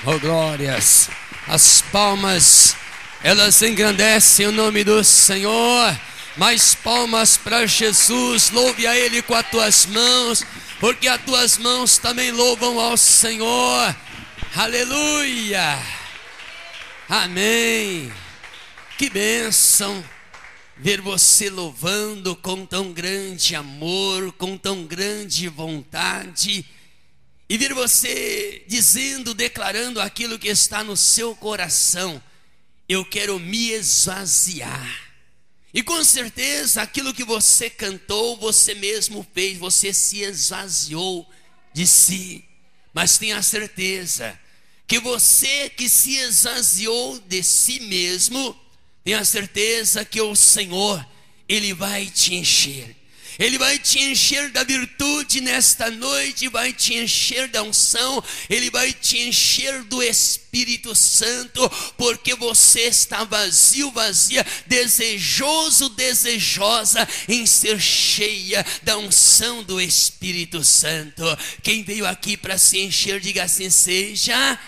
Oh, glórias. As palmas, elas engrandecem o nome do Senhor. Mais palmas para Jesus. Louve a Ele com as tuas mãos, porque as tuas mãos também louvam ao Senhor. Aleluia. Amém. Que bênção ver você louvando com tão grande amor, com tão grande vontade, e ver você dizendo, declarando aquilo que está no seu coração: eu quero me esvaziar. E com certeza aquilo que você cantou, você mesmo fez, você se esvaziou de si. Mas tenha certeza que você que se esvaziou de si mesmo, tenha certeza que o Senhor, Ele vai te encher. Ele vai te encher da virtude nesta noite, vai te encher da unção, Ele vai te encher do Espírito Santo, porque você está vazio, vazia, desejoso, desejosa em ser cheia da unção do Espírito Santo. Quem veio aqui para se encher, diga assim seja.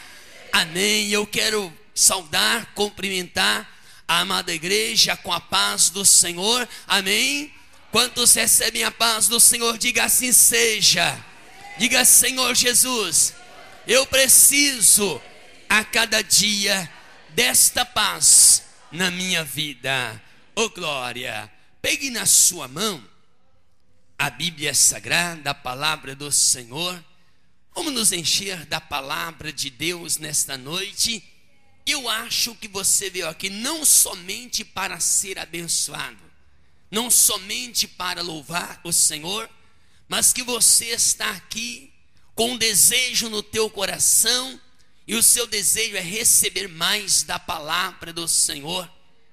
Amém. Eu quero saudar, cumprimentar a amada igreja com a paz do Senhor. Amém. Quantos recebem a paz do Senhor, diga assim seja. Diga: Senhor Jesus, eu preciso a cada dia desta paz na minha vida. Oh glória. Pegue na sua mão a Bíblia Sagrada, a palavra do Senhor. Vamos nos encher da palavra de Deus nesta noite. Eu acho que você veio aqui não somente para ser abençoado, não somente para louvar o Senhor, mas que você está aqui com um desejo no teu coração, e o seu desejo é receber mais da palavra do Senhor.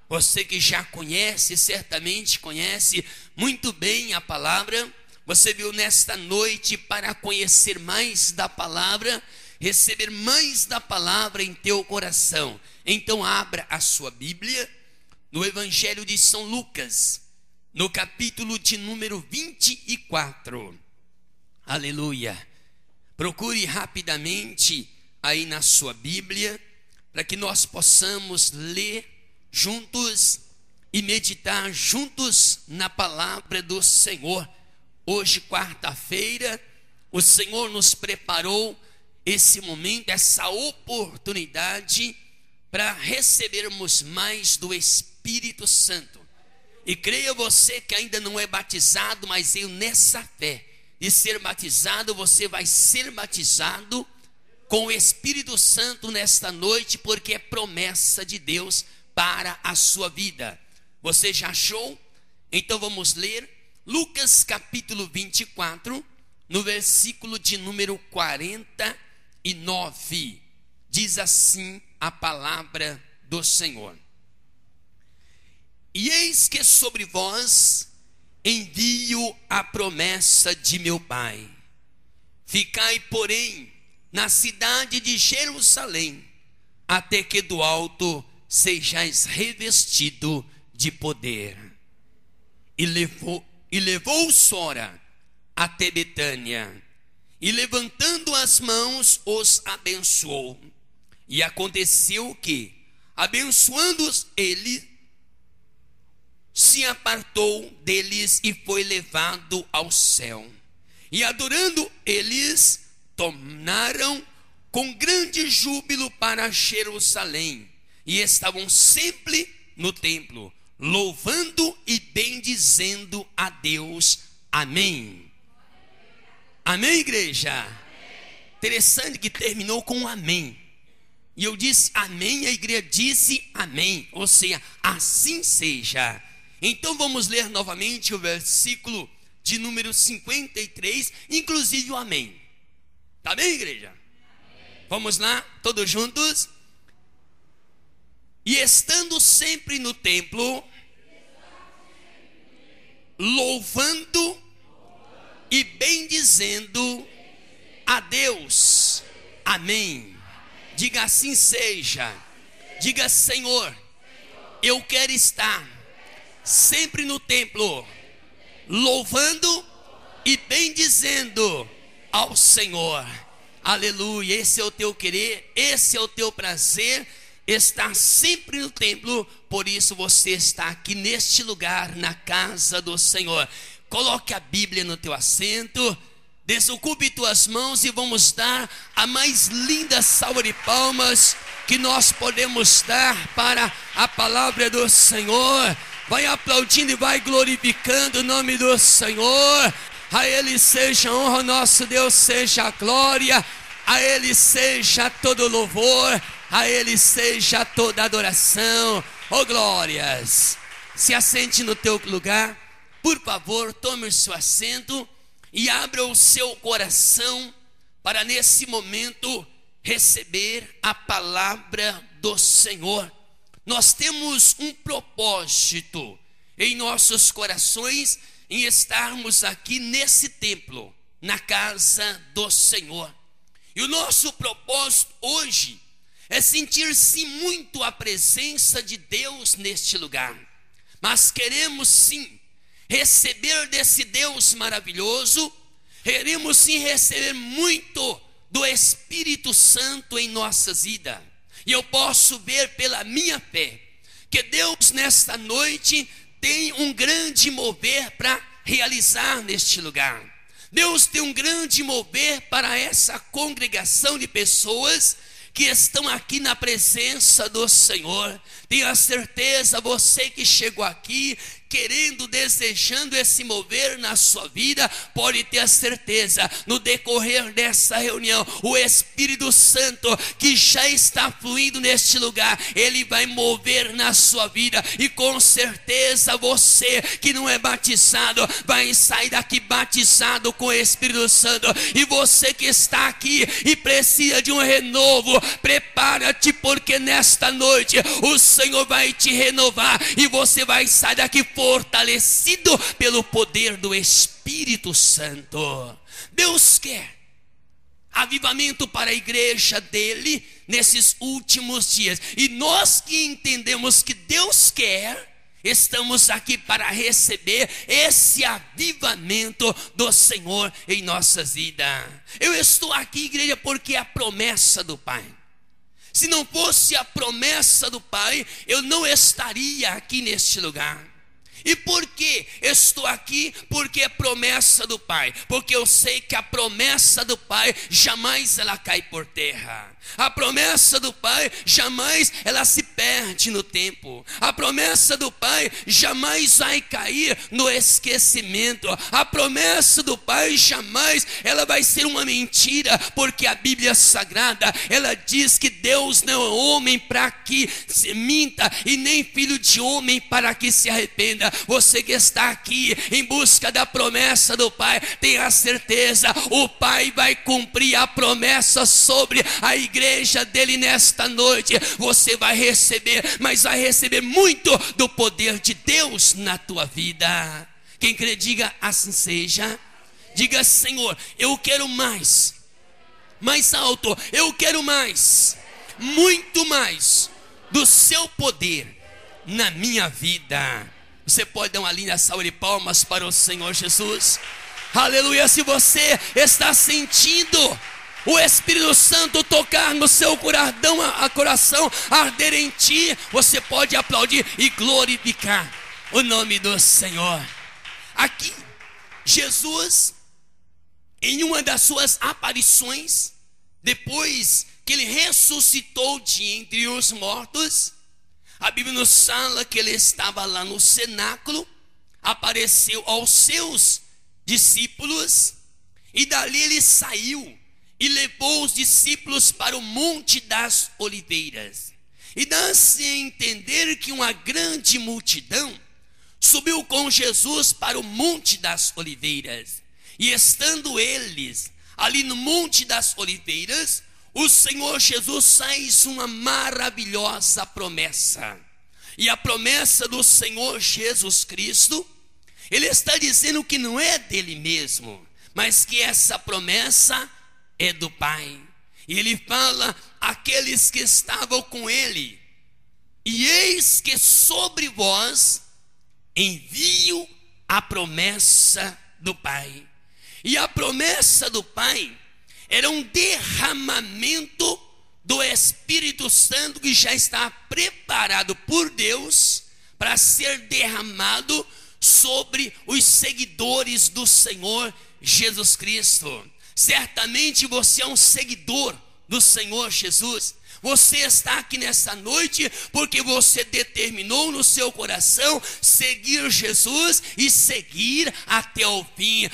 Você que já conhece, certamente conhece muito bem a palavra, você veio nesta noite para conhecer mais da palavra, receber mais da palavra em teu coração. Então abra a sua Bíblia no Evangelho de São Lucas, no capítulo de número 24. Aleluia. Procure rapidamente aí na sua Bíblia, para que nós possamos ler juntos e meditar juntos na palavra do Senhor. Hoje, quarta-feira, o Senhor nos preparou esse momento, essa oportunidade para recebermos mais do Espírito Santo. E creia você que ainda não é batizado, mas eu nessa fé de ser batizado, você vai ser batizado com o Espírito Santo nesta noite, porque é promessa de Deus para a sua vida. Você já achou? Então vamos ler Lucas capítulo 24, no versículo de número 49. Diz assim a palavra do Senhor: e eis que sobre vós envio a promessa de meu Pai. Ficai, porém, na cidade de Jerusalém, até que do alto sejais revestido de poder. E levou Sora até Betânia, e levantando as mãos os abençoou. E aconteceu que, abençoando-os ele, se apartou deles e foi levado ao céu. E adorando eles, tornaram com grande júbilo para Jerusalém, e estavam sempre no templo, louvando e bendizendo a Deus. Amém. Amém, igreja? Amém. Interessante que terminou com um amém. E eu disse amém, a igreja disse amém. Ou seja, assim seja. Então vamos ler novamente o versículo de número 53, inclusive o amém. Tá bem, igreja? Amém. Vamos lá, todos juntos. E estando sempre no templo, louvando e bendizendo a Deus. Amém. Diga assim seja. Diga: Senhor, eu quero estar sempre no templo, louvando e bendizendo ao Senhor. aleluia, esse é o teu querer, esse é o teu prazer, estar sempre no templo. Por isso você está aqui neste lugar, na casa do Senhor. Coloque a Bíblia no teu assento, desocupe tuas mãos e vamos dar a mais linda salva de palmas que nós podemos dar para a palavra do Senhor. Vai aplaudindo e vai glorificando o nome do Senhor. A Ele seja a honra, nosso Deus seja a glória, a Ele seja todo louvor, a Ele seja toda adoração. Oh glórias! Se assente no teu lugar, por favor, tome o seu assento e abra o seu coração para nesse momento receber a palavra do Senhor. Nós temos um propósito em nossos corações em estarmos aqui nesse templo, na casa do Senhor. E o nosso propósito hoje é sentir-se muito a presença de Deus neste lugar. Mas queremos sim receber desse Deus maravilhoso, queremos sim receber muito do Espírito Santo em nossas vidas. E eu posso ver pela minha fé que Deus nesta noite tem um grande mover para realizar neste lugar. Deus tem um grande mover para essa congregação de pessoas que estão aqui na presença do Senhor. Tenha certeza, você que chegou aqui querendo, desejando esse mover na sua vida, pode ter a certeza, no decorrer dessa reunião, o Espírito Santo que já está fluindo neste lugar, ele vai mover na sua vida, e com certeza você que não é batizado, vai sair daqui batizado com o Espírito Santo. E você que está aqui e precisa de um renovo, prepara-te, porque nesta noite o Senhor vai te renovar, e você vai sair daqui fortalecido pelo poder do Espírito Santo. Deus quer avivamento para a igreja dele nesses últimos dias, e nós que entendemos que Deus quer, estamos aqui para receber esse avivamento do Senhor em nossas vidas. Eu estou aqui, igreja, porque é a promessa do Pai. Se não fosse a promessa do Pai, eu não estaria aqui neste lugar. E por que estou aqui? Porque é promessa do Pai. Porque eu sei que a promessa do Pai jamais ela cai por terra. A promessa do Pai jamais ela se perde no tempo. A promessa do Pai jamais vai cair no esquecimento. A promessa do Pai jamais ela vai ser uma mentira, porque a Bíblia Sagrada ela diz que Deus não é homem para que se minta, e nem filho de homem para que se arrependa. Você que está aqui em busca da promessa do Pai, tenha certeza, o Pai vai cumprir a promessa sobre a igreja dele nesta noite. Você vai receber, mas vai receber muito do poder de Deus na tua vida. Quem crê, diga assim seja. Diga: Senhor, eu quero mais. Mais alto: eu quero mais, muito mais do seu poder na minha vida. Você pode dar uma linda salva de palmas para o Senhor Jesus? Aleluia! Se você está sentindo o Espírito Santo tocar no seu coração, arder em ti, você pode aplaudir e glorificar o nome do Senhor. Aqui, Jesus, em uma das suas aparições, depois que ele ressuscitou de entre os mortos, a Bíblia nos fala que ele estava lá no cenáculo, apareceu aos seus discípulos, e dali ele saiu e levou os discípulos para o Monte das Oliveiras. E dá-se a entender que uma grande multidão subiu com Jesus para o Monte das Oliveiras. E estando eles ali no Monte das Oliveiras, o Senhor Jesus faz uma maravilhosa promessa. E a promessa do Senhor Jesus Cristo, ele está dizendo que não é dele mesmo, mas que essa promessa é do Pai. E ele fala àqueles que estavam com ele: e eis que sobre vós envio a promessa do Pai. E a promessa do Pai era um derramamento do Espírito Santo que já está preparado por Deus para ser derramado sobre os seguidores do Senhor Jesus Cristo. Certamente você é um seguidor do Senhor Jesus. Você está aqui nessa noite porque você determinou no seu coração seguir Jesus e seguir até o fim.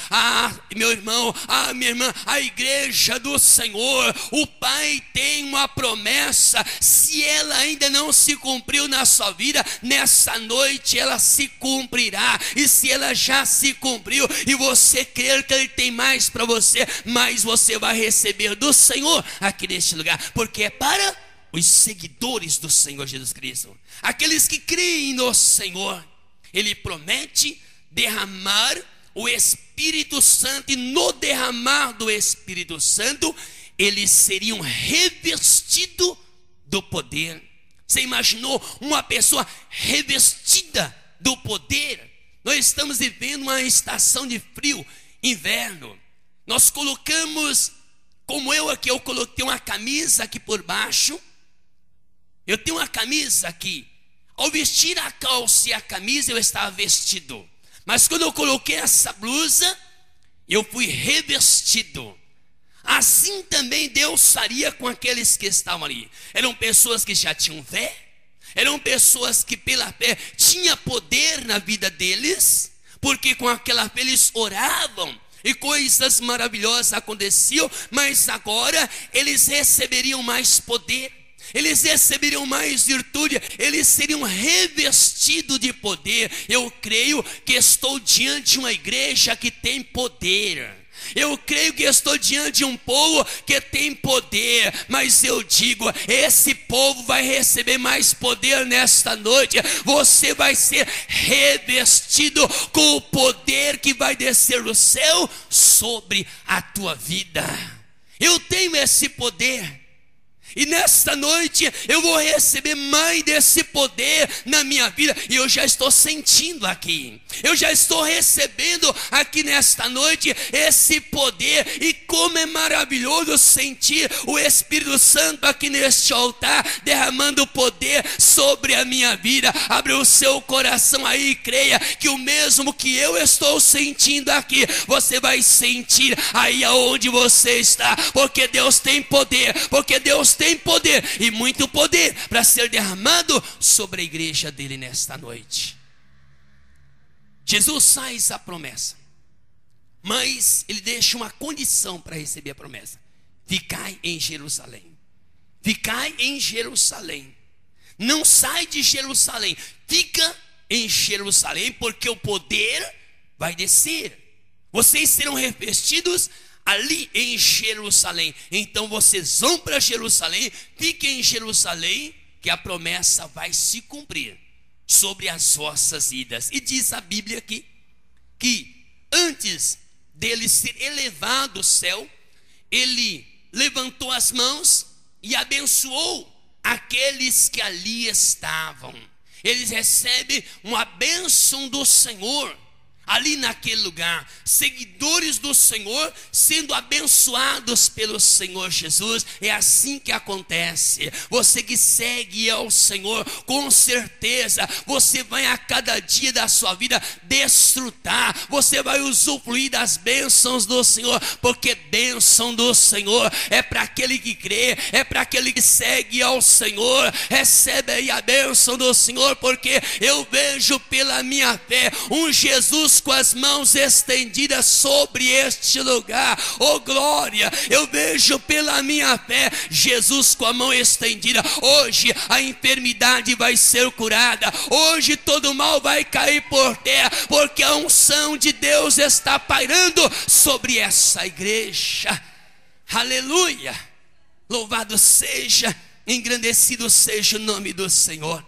Meu irmão, minha irmã, a igreja do Senhor, o Pai tem uma promessa. Se ela ainda não se cumpriu na sua vida, nessa noite ela se cumprirá. E se ela já se cumpriu e você crer que Ele tem mais para você, mais você vai receber do Senhor aqui neste lugar, porque é para os seguidores do Senhor Jesus Cristo, aqueles que creem no Senhor. Ele promete derramar o Espírito Santo, e no derramar do Espírito Santo eles seriam revestidos do poder. Você imaginou uma pessoa revestida do poder? Nós estamos vivendo uma estação de frio, inverno. Nós colocamos, como eu aqui, eu coloquei uma camisa aqui por baixo. Eu tenho uma camisa aqui. Ao vestir a calça e a camisa, eu estava vestido. Mas quando eu coloquei essa blusa, eu fui revestido. Assim também Deus faria com aqueles que estavam ali. Eram pessoas que já tinham fé. Eram pessoas que pela fé tinha poder na vida deles. Porque com aquela fé eles oravam e coisas maravilhosas aconteciam. Mas agora eles receberiam mais poder. Eles receberiam mais virtude, eles seriam revestidos de poder. Eu creio que estou diante de uma igreja que tem poder. Eu creio que estou diante de um povo que tem poder. Mas eu digo, esse povo vai receber mais poder nesta noite. Você vai ser revestido com o poder que vai descer do céu sobre a tua vida. Eu tenho esse poder. E nesta noite eu vou receber mais desse poder na minha vida. E eu já estou sentindo aqui. Eu já estou recebendo aqui nesta noite esse poder. E como é maravilhoso sentir o Espírito Santo aqui neste altar, derramando poder sobre a minha vida. Abre o seu coração aí e creia que o mesmo que eu estou sentindo aqui, você vai sentir aí aonde você está. Porque Deus tem poder. Porque Deus tem poder, e muito poder, para ser derramado sobre a igreja dele nesta noite. Jesus faz a promessa, mas ele deixa uma condição para receber a promessa: ficai em Jerusalém. Ficai em Jerusalém. Não sai de Jerusalém, fica em Jerusalém, porque o poder vai descer. Vocês serão revestidos ali em Jerusalém. Então vocês vão para Jerusalém, fiquem em Jerusalém, que a promessa vai se cumprir sobre as vossas vidas. E diz a Bíblia aqui que antes dele ser elevado ao céu, ele levantou as mãos e abençoou aqueles que ali estavam. Eles recebem uma bênção do Senhor ali naquele lugar, seguidores do Senhor sendo abençoados pelo Senhor Jesus. É assim que acontece. Você que segue ao Senhor, com certeza você vai a cada dia da sua vida desfrutar, você vai usufruir das bênçãos do Senhor, porque bênção do Senhor é para aquele que crê, é para aquele que segue ao Senhor. Recebe aí a bênção do Senhor, porque eu vejo pela minha fé um Jesus com as mãos estendidas sobre este lugar. Oh glória, eu vejo pela minha fé Jesus com a mão estendida. Hoje a enfermidade vai ser curada, hoje todo mal vai cair por terra, porque a unção de Deus está pairando sobre essa igreja. Aleluia, louvado seja, engrandecido seja o nome do Senhor.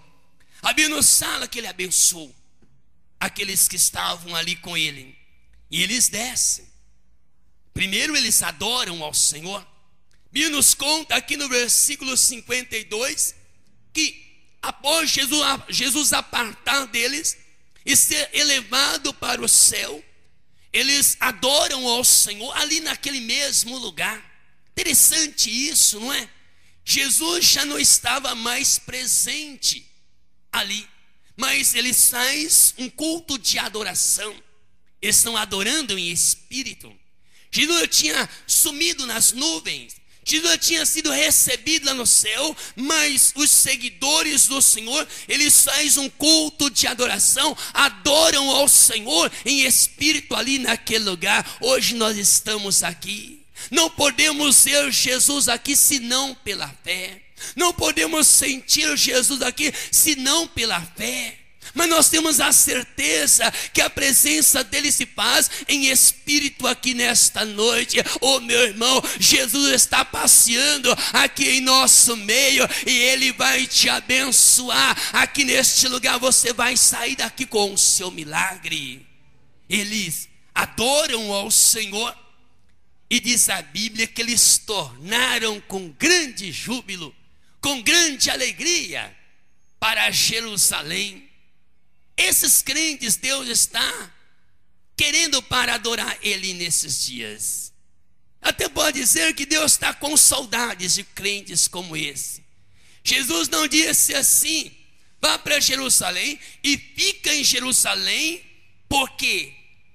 A Bíblia nos fala que ele abençoou aqueles que estavam ali com ele, e eles descem. Primeiro eles adoram ao Senhor. Bíblia nos conta aqui no versículo 52 que após Jesus apartar deles e ser elevado para o céu, eles adoram ao Senhor ali naquele mesmo lugar. Interessante isso, não é? Jesus já não estava mais presente ali, mas eles fazem um culto de adoração. Eles estão adorando em espírito. Jesus tinha sumido nas nuvens. Jesus tinha sido recebido lá no céu, mas os seguidores do Senhor, eles fazem um culto de adoração, adoram ao Senhor em espírito ali naquele lugar. Hoje nós estamos aqui, não podemos ver Jesus aqui senão pela fé, não podemos sentir Jesus aqui senão pela fé. Mas nós temos a certeza que a presença dele se faz em espírito aqui nesta noite. Oh, meu irmão, Jesus está passeando aqui em nosso meio e ele vai te abençoar aqui neste lugar. Você vai sair daqui com o seu milagre. Eles adoram ao Senhor e diz a Bíblia que eles tornaram com grande júbilo, com grande alegria para Jerusalém. Esses crentes, Deus está querendo para adorar Ele nesses dias. Até pode dizer que Deus está com saudades de crentes como esse. Jesus não disse assim: vá para Jerusalém e fica em Jerusalém, porque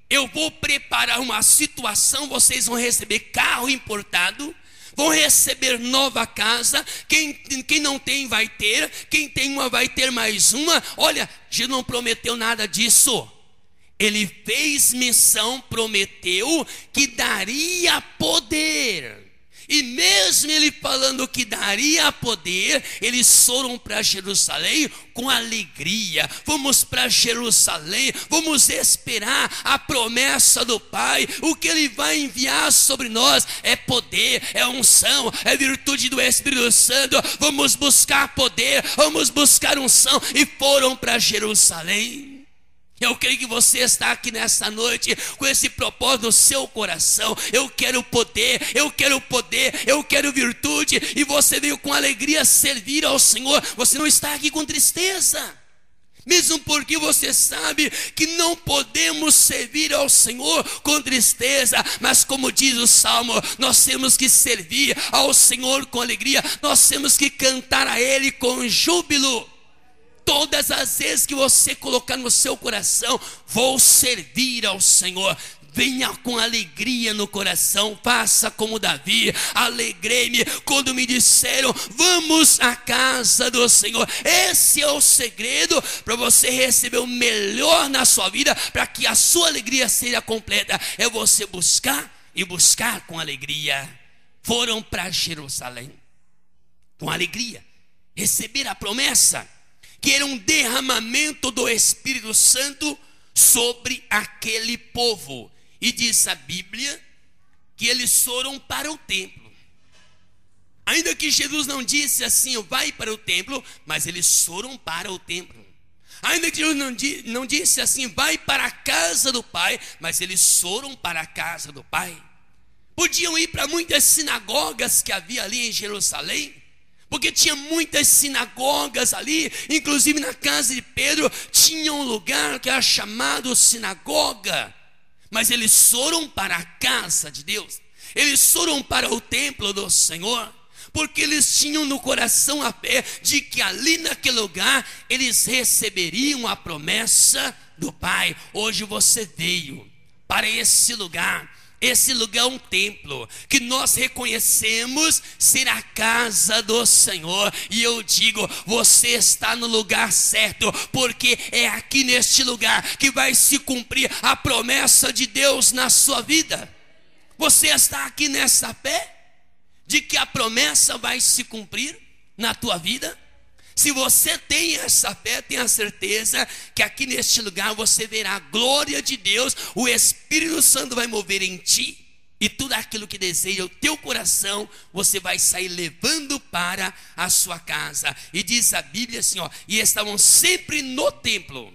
eu vou preparar uma situação, vocês vão receber carro importado, vão receber nova casa, quem não tem vai ter, quem tem uma vai ter mais uma. Olha, Jesus não prometeu nada disso. Ele fez menção, prometeu que daria poder. E mesmo ele falando que daria poder, eles foram para Jerusalém com alegria. Vamos para Jerusalém, vamos esperar a promessa do Pai. O que ele vai enviar sobre nós é poder, é unção, é virtude do Espírito Santo. Vamos buscar poder, vamos buscar unção. E foram para Jerusalém. Eu creio que você está aqui nessa noite com esse propósito no seu coração. Eu quero poder, eu quero poder, eu quero virtude. E você veio com alegria servir ao Senhor. Você não está aqui com tristeza, mesmo porque você sabe que não podemos servir ao Senhor com tristeza. Mas como diz o Salmo, nós temos que servir ao Senhor com alegria. Nós temos que cantar a Ele com júbilo. Todas as vezes que você colocar no seu coração, vou servir ao Senhor, venha com alegria no coração. Faça como Davi: alegrei-me quando me disseram, vamos à casa do Senhor. Esse é o segredo para você receber o melhor na sua vida, para que a sua alegria seja completa. É você buscar e buscar com alegria. Foram para Jerusalém com alegria, receber a promessa, que era um derramamento do Espírito Santo sobre aquele povo. E diz a Bíblia que eles foram para o templo. Ainda que Jesus não disse assim, vai para o templo, mas eles foram para o templo. Ainda que Jesus não disse assim, vai para a casa do Pai, mas eles foram para a casa do Pai. Podiam ir para muitas sinagogas que havia ali em Jerusalém, porque tinha muitas sinagogas ali. Inclusive na casa de Pedro tinha um lugar que era chamado sinagoga. Mas eles foram para a casa de Deus, eles foram para o templo do Senhor, porque eles tinham no coração a fé de que ali naquele lugar eles receberiam a promessa do Pai. Hoje você veio para esse lugar. Esse lugar é um templo que nós reconhecemos ser a casa do Senhor. E eu digo, você está no lugar certo, porque é aqui neste lugar que vai se cumprir a promessa de Deus na sua vida. Você está aqui nessa fé de que a promessa vai se cumprir na tua vida? Se você tem essa fé, tenha certeza que aqui neste lugar você verá a glória de Deus. O Espírito Santo vai mover em ti, e tudo aquilo que deseja o teu coração, você vai sair levando para a sua casa. E diz a Bíblia assim, e estavam sempre no templo.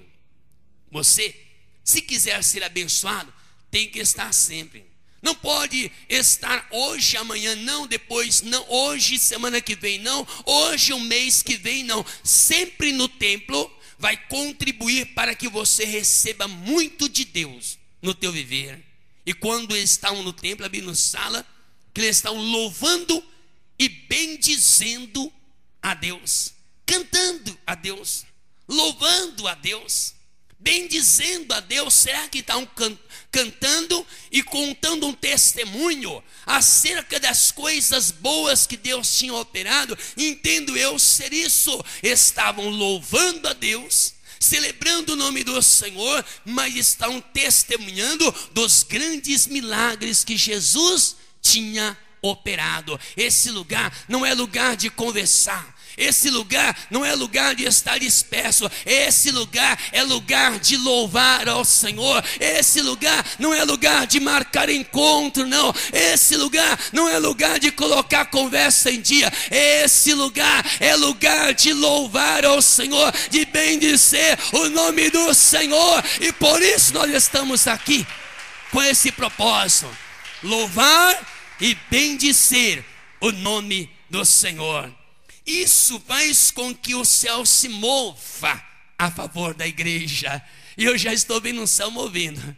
Você, se quiser ser abençoado, tem que estar sempre. Não pode estar hoje, amanhã não, depois não, hoje, semana que vem não, hoje, um mês que vem não. Sempre no templo vai contribuir para que você receba muito de Deus no teu viver. E quando eles estavam no templo, abrindo sala, que eles estavam louvando e bendizendo a Deus, cantando a Deus, louvando a Deus, bendizendo a Deus. Será que estavam cantando e contando um testemunho acerca das coisas boas que Deus tinha operado? Entendo eu ser isso. Estavam louvando a Deus, celebrando o nome do Senhor, mas estavam testemunhando dos grandes milagres que Jesus tinha operado. Esse lugar não é lugar de conversar, esse lugar não é lugar de estar disperso, esse lugar é lugar de louvar ao Senhor. Esse lugar não é lugar de marcar encontro, não. Esse lugar não é lugar de colocar conversa em dia. Esse lugar é lugar de louvar ao Senhor, de bendizer o nome do Senhor. E por isso nós estamos aqui com esse propósito: louvar e bendizer o nome do Senhor. Isso faz com que o céu se mova a favor da igreja. E eu já estou vendo o céu movendo.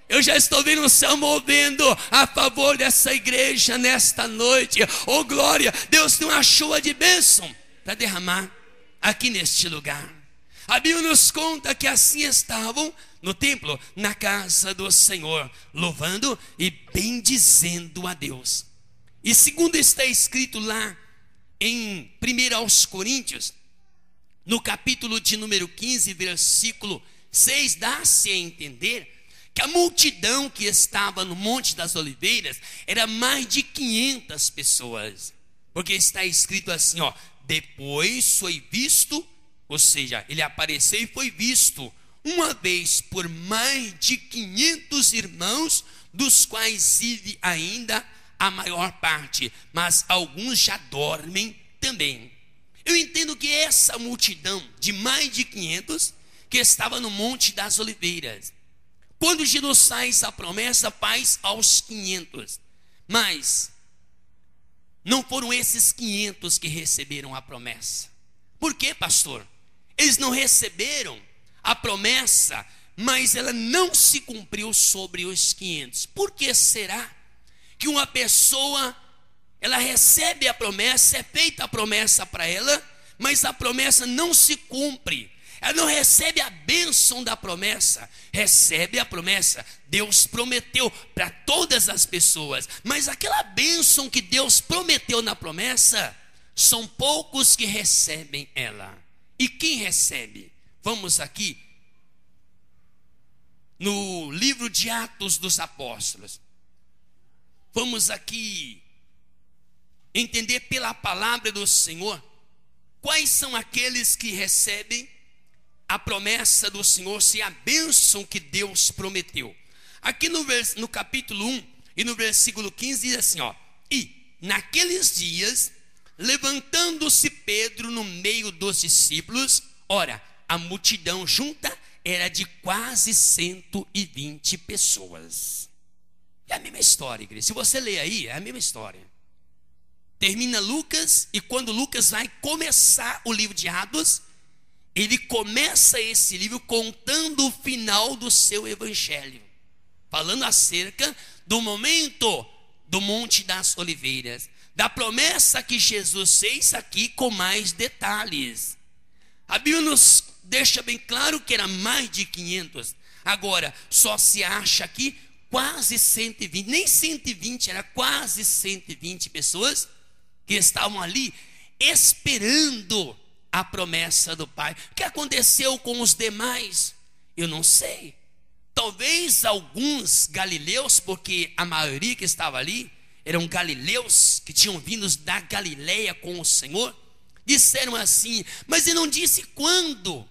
Eu já estou vendo o céu movendo a favor dessa igreja nesta noite. Oh glória, Deus tem uma chuva de bênção para derramar aqui neste lugar. A Bíblia nos conta que assim estavam no templo, na casa do Senhor, louvando e bendizendo a Deus. E segundo está escrito lá em 1 Coríntios, no capítulo de número 15, versículo 6, dá-se a entender que a multidão que estava no Monte das Oliveiras era mais de 500 pessoas. Porque está escrito assim, ó: depois foi visto, ou seja, ele apareceu e foi visto uma vez por mais de 500 irmãos, dos quais vive ainda a maior parte, mas alguns já dormem também. Eu entendo que essa multidão de mais de 500 que estava no Monte das Oliveiras, quando Jesus faz a promessa, faz aos 500, mas não foram esses 500 que receberam a promessa. Por quê, pastor? Eles não receberam a promessa, mas ela não se cumpriu sobre os 500. Por que será que uma pessoa, ela recebe a promessa, é feita a promessa para ela, mas a promessa não se cumpre? Ela não recebe a bênção da promessa. Recebe a promessa, Deus prometeu para todas as pessoas, mas aquela bênção que Deus prometeu na promessa, são poucos que recebem ela. E quem recebe? Vamos aqui no livro de Atos dos Apóstolos. Vamos aqui entender pela palavra do Senhor quais são aqueles que recebem a promessa do Senhor, se a bênção que Deus prometeu. Aqui no capítulo 1 e no versículo 15 diz assim, ó: e naqueles dias, levantando-se Pedro no meio dos discípulos, ora, a multidão junta era de quase 120 pessoas. É a mesma história, igreja. Se você ler aí, é a mesma história. Termina Lucas, e quando Lucas vai começar o livro de Atos, ele começa esse livro contando o final do seu evangelho, falando acerca do momento do Monte das Oliveiras, da promessa que Jesus fez aqui com mais detalhes. A Bíblia nos deixa bem claro que era mais de 500. Agora, só se acha aqui quase 120, nem 120, era quase 120 pessoas que estavam ali esperando a promessa do Pai. O que aconteceu com os demais? Eu não sei. Talvez alguns galileus, porque a maioria que estava ali eram galileus que tinham vindo da Galileia com o Senhor, disseram assim: mas ele não disse quando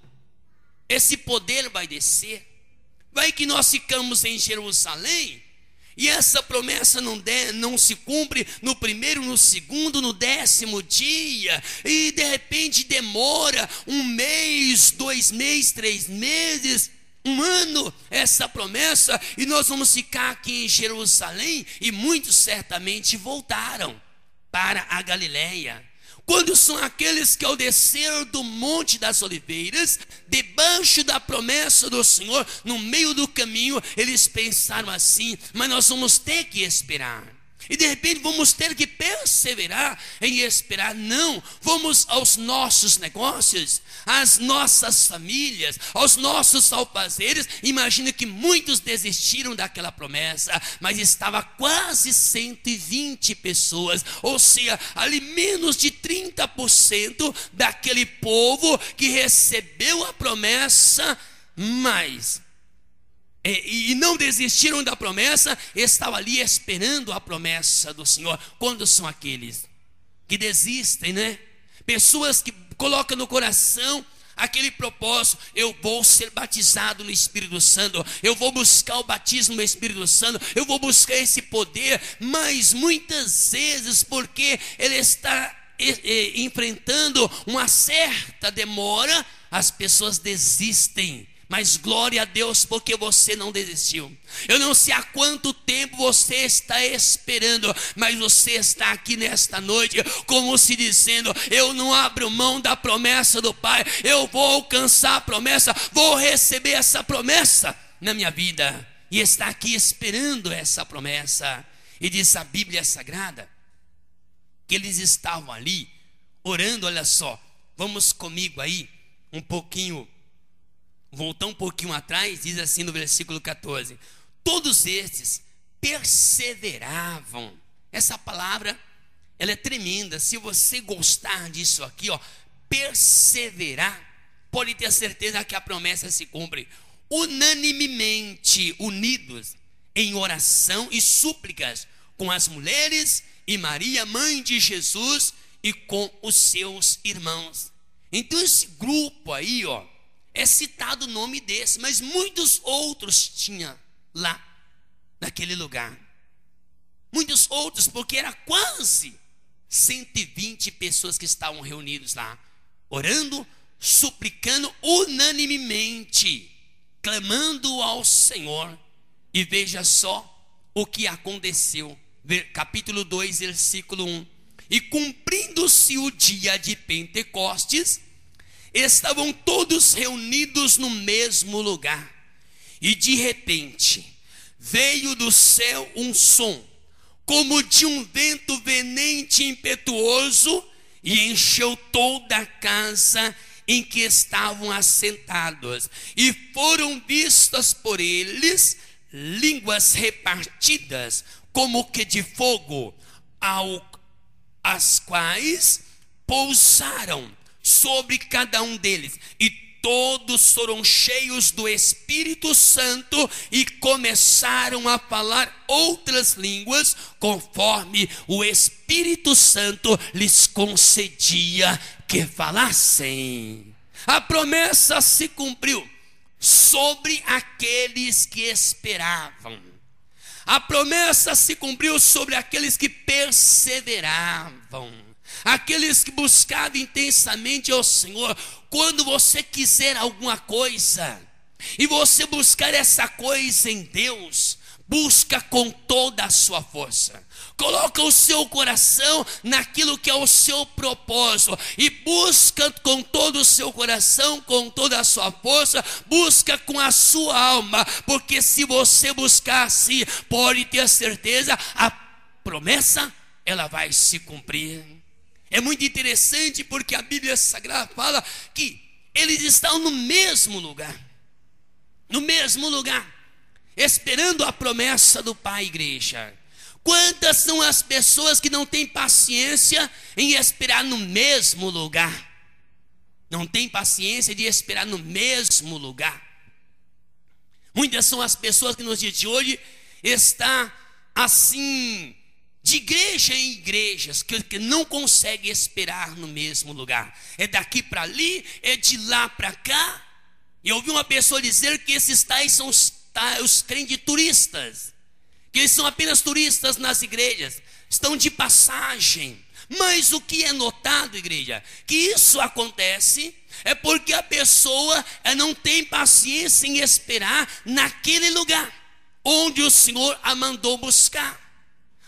esse poder vai descer. Vai que nós ficamos em Jerusalém e essa promessa não se cumpre no primeiro, no segundo, no 10º dia, e de repente demora 1 mês, 2 meses, 3 meses, 1 ano essa promessa, e nós vamos ficar aqui em Jerusalém. E muitos certamente voltaram para a Galileia. Quando são aqueles que ao descer do Monte das Oliveiras, debaixo da promessa do Senhor, no meio do caminho, eles pensaram assim: mas nós vamos ter que esperar. E de repente vamos ter que perseverar em esperar. Não, vamos aos nossos negócios, às nossas famílias, aos nossos alfazeres. Imagina que muitos desistiram daquela promessa, mas estava quase 120 pessoas, ou seja, ali menos de 30% daquele povo que recebeu a promessa, mas e não desistiram da promessa, estavam ali esperando a promessa do Senhor. Quando são aqueles que desistem, né? Pessoas que colocam no coração aquele propósito: eu vou ser batizado no Espírito Santo, eu vou buscar o batismo no Espírito Santo, eu vou buscar esse poder, mas muitas vezes, porque ele está enfrentando uma certa demora, as pessoas desistem. Mas glória a Deus, porque você não desistiu. Eu não sei há quanto tempo você está esperando, mas você está aqui nesta noite como se dizendo: eu não abro mão da promessa do Pai, eu vou alcançar a promessa, vou receber essa promessa na minha vida. E está aqui esperando essa promessa. E diz a Bíblia Sagrada que eles estavam ali orando. Olha só, vamos comigo aí um pouquinho, voltar um pouquinho atrás. Diz assim no versículo 14: todos estes perseveravam. Essa palavra, ela é tremenda. Se você gostar disso aqui, ó, perseverar, pode ter certeza que a promessa se cumpre. Unanimemente unidos em oração e súplicas com as mulheres e Maria, mãe de Jesus, e com os seus irmãos. Então esse grupo aí, ó, é citado o nome desse, mas muitos outros tinha lá, naquele lugar. Muitos outros, porque era quase 120 pessoas que estavam reunidos lá, orando, suplicando unanimemente, clamando ao Senhor. E veja só o que aconteceu. Capítulo 2, versículo 1. E cumprindo-se o dia de Pentecostes, estavam todos reunidos no mesmo lugar, e de repente veio do céu um som, como de um vento venente e impetuoso, e encheu toda a casa em que estavam assentados, e foram vistas por eles línguas repartidas, como que de fogo, as quais pousaram sobre cada um deles, e todos foram cheios do Espírito Santo e começaram a falar outras línguas, conforme o Espírito Santo lhes concedia que falassem. A promessa se cumpriu sobre aqueles que esperavam. A promessa se cumpriu sobre aqueles que perseveravam, aqueles que buscavam intensamente ao Senhor. Quando você quiser alguma coisa e você buscar essa coisa em Deus, busca com toda a sua força. Coloca o seu coração naquilo que é o seu propósito, e busca com todo o seu coração, com toda a sua força, busca com a sua alma, porque se você buscar assim, pode ter certeza, a promessa, ela vai se cumprir. É muito interessante, porque a Bíblia Sagrada fala que eles estão no mesmo lugar, esperando a promessa do Pai, igreja. Quantas são as pessoas que não têm paciência em esperar no mesmo lugar? Não tem paciência de esperar no mesmo lugar. Muitas são as pessoas que nos dias de hoje está assim, de igreja em igrejas, que não conseguem esperar no mesmo lugar. É daqui para ali, é de lá para cá. E eu ouvi uma pessoa dizer que esses tais são os crentes turistas, que eles são apenas turistas nas igrejas, estão de passagem. Mas o que é notado, igreja, que isso acontece é porque a pessoa não tem paciência em esperar naquele lugar onde o Senhor a mandou buscar.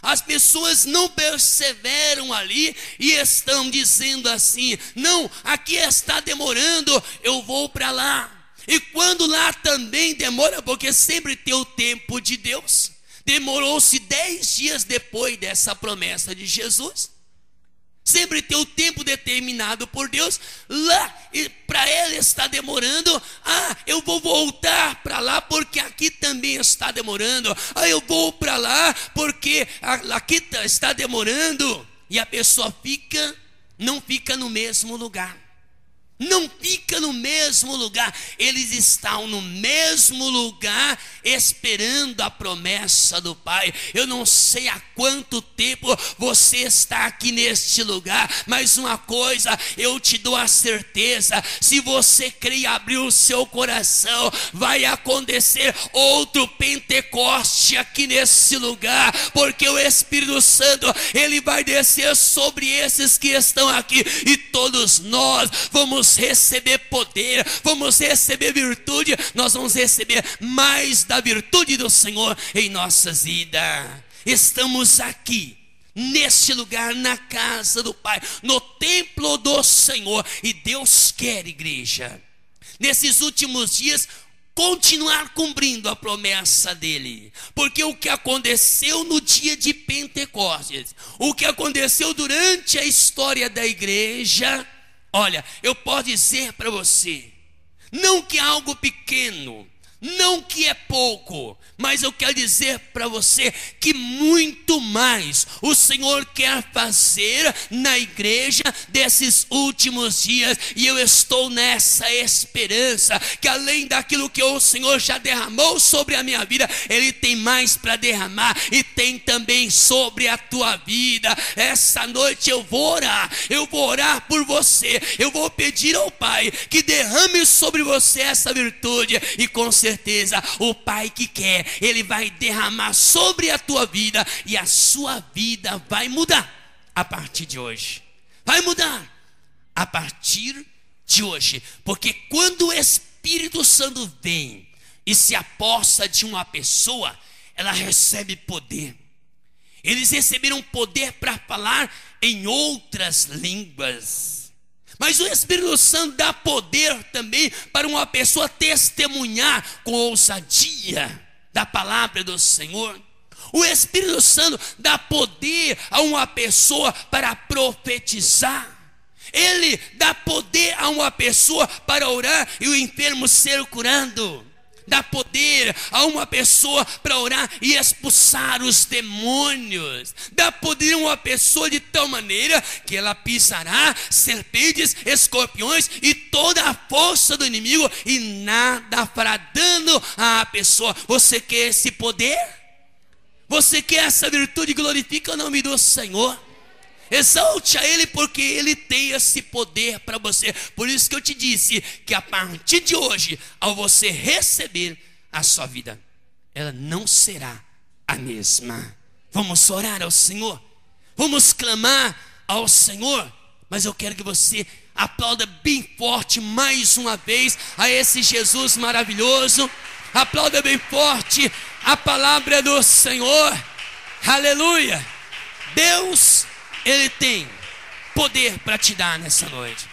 As pessoas não perseveram ali e estão dizendo assim: não, aqui está demorando, eu vou para lá. E quando lá também demora, porque sempre tem o tempo de Deus. demorou-se 10 dias depois dessa promessa de Jesus. Sempre tem o tempo determinado por Deus. Lá, para ele está demorando. Eu vou voltar para lá porque aqui também está demorando. Eu vou para lá porque aqui está demorando. E a pessoa não fica no mesmo lugar. Não fica no mesmo lugar. Eles estão no mesmo lugar esperando a promessa do Pai. Eu não sei há quanto tempo você está aqui neste lugar, mas uma coisa eu te dou a certeza: se você crer e abrir o seu coração, vai acontecer outro Pentecoste aqui nesse lugar, porque o Espírito Santo, ele vai descer sobre esses que estão aqui, e todos nós vamos receber poder, vamos receber virtude. Nós vamos receber mais da virtude do Senhor em nossas vidas. Estamos aqui neste lugar, na casa do Pai, no templo do Senhor, e Deus quer, igreja, nesses últimos dias, continuar cumprindo a promessa dele, porque o que aconteceu no dia de Pentecostes, o que aconteceu durante a história da igreja, olha, eu posso dizer para você, não que é algo pequeno, não que é pouco, mas eu quero dizer para você que muito mais o Senhor quer fazer na igreja desses últimos dias. E eu estou nessa esperança que, além daquilo que o Senhor já derramou sobre a minha vida, Ele tem mais para derramar, e tem também sobre a tua vida. Essa noite eu vou orar por você. Eu vou pedir ao Pai que derrame sobre você essa virtude, e com certeza o Pai que quer, Ele vai derramar sobre a tua vida, e a sua vida vai mudar a partir de hoje. Vai mudar a partir de hoje, porque quando o Espírito Santo vem e se apossa de uma pessoa, ela recebe poder. Eles receberam poder para falar em outras línguas. Mas o Espírito Santo dá poder também para uma pessoa testemunhar com ousadia da palavra do Senhor. O Espírito Santo dá poder a uma pessoa para profetizar. Ele dá poder a uma pessoa para orar e o enfermo ser curado. Dá poder a uma pessoa para orar e expulsar os demônios. Dá poder a uma pessoa de tal maneira que ela pisará serpentes, escorpiões e toda a força do inimigo, e nada fará dano à pessoa. Você quer esse poder? Você quer essa virtude? Glorifica o nome do Senhor. Exalte a Ele, porque Ele tem esse poder para você. Por isso que eu te disse que a partir de hoje, ao você receber, a sua vida, ela não será a mesma. Vamos orar ao Senhor, vamos clamar ao Senhor. Mas eu quero que você aplauda bem forte mais uma vez a esse Jesus maravilhoso. Aplauda bem forte a palavra do Senhor. Aleluia. Deus, Ele tem poder para te dar nessa noite.